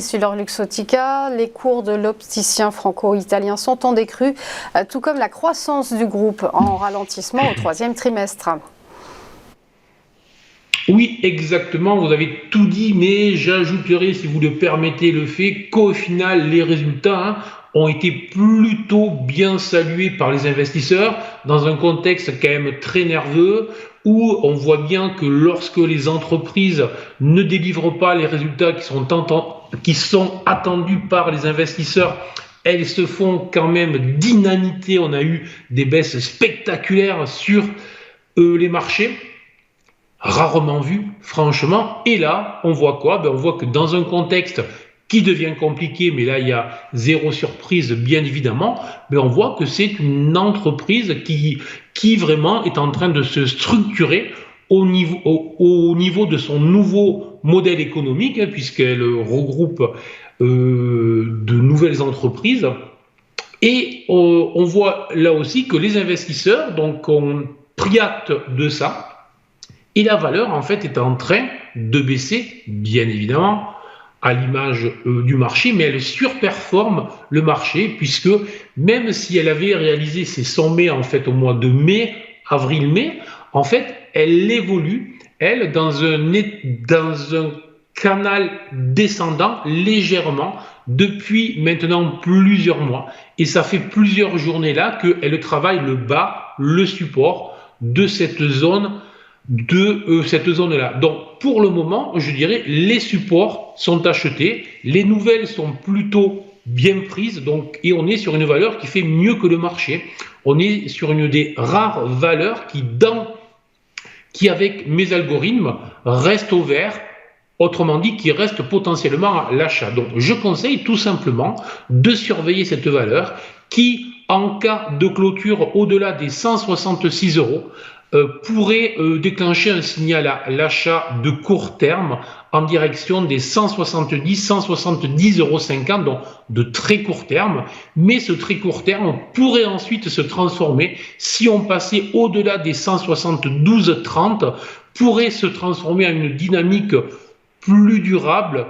EssilorLuxottica, les cours de l'opticien franco-italien sont en décrue, tout comme la croissance du groupe en ralentissement au troisième trimestre. Oui, exactement, vous avez tout dit, mais j'ajouterai, si vous le permettez, le fait qu'au final, les résultats ont été plutôt bien salués par les investisseurs dans un contexte quand même très nerveux où on voit bien que lorsque les entreprises ne délivrent pas les résultats qui sont attendus par les investisseurs, elles se font quand même d'inanité. On a eu des baisses spectaculaires sur les marchés, rarement vu, franchement. Et là, on voit quoi? On voit que dans un contexte qui devient compliqué, mais là, il y a zéro surprise, bien évidemment, mais on voit que c'est une entreprise qui vraiment est en train de se structurer au niveau de son nouveau modèle économique, puisqu'elle regroupe de nouvelles entreprises. Et on voit là aussi que les investisseurs donc, ont pris acte de ça. Et la valeur, en fait, est en train de baisser, bien évidemment, à l'image du marché, mais elle surperforme le marché, puisque même si elle avait réalisé ses sommets, en fait, au mois de mai, avril-mai, en fait, elle évolue, elle, dans un canal descendant légèrement depuis maintenant plusieurs mois. Et ça fait plusieurs journées là qu'elle travaille le bas, le support de cette zone là. Donc, pour le moment, je dirais, les supports sont achetés, les nouvelles sont plutôt bien prises, donc, et on est sur une valeur qui fait mieux que le marché. On est sur une des rares valeurs qui avec mes algorithmes, reste au vert, autrement dit, qui reste potentiellement à l'achat. Donc, je conseille tout simplement de surveiller cette valeur qui, en cas de clôture au-delà des 166 euros, pourrait déclencher un signal à l'achat de court terme en direction des 170 euros, donc de très court terme. Mais ce très court terme pourrait ensuite se transformer, si on passait au-delà des 172,30, pourrait se transformer en une dynamique plus durable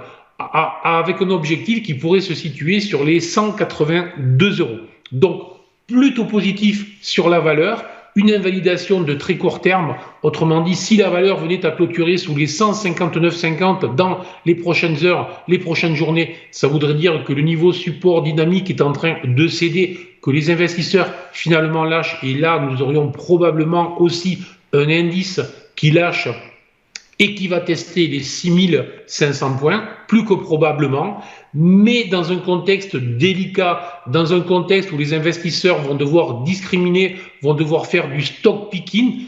avec un objectif qui pourrait se situer sur les 182 euros. Donc, plutôt positif sur la valeur. Une invalidation de très court terme, autrement dit, si la valeur venait à clôturer sous les 159,50 dans les prochaines heures, les prochaines journées, ça voudrait dire que le niveau support dynamique est en train de céder, que les investisseurs finalement lâchent, et là nous aurions probablement aussi un indice qui lâche et qui va tester les 6500 points, plus que probablement, mais dans un contexte délicat, dans un contexte où les investisseurs vont devoir discriminer, vont devoir faire du stock picking,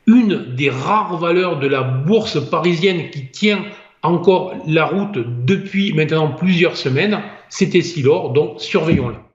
une des rares valeurs de la bourse parisienne qui tient encore la route depuis maintenant plusieurs semaines, c'est Essilor, donc surveillons-la.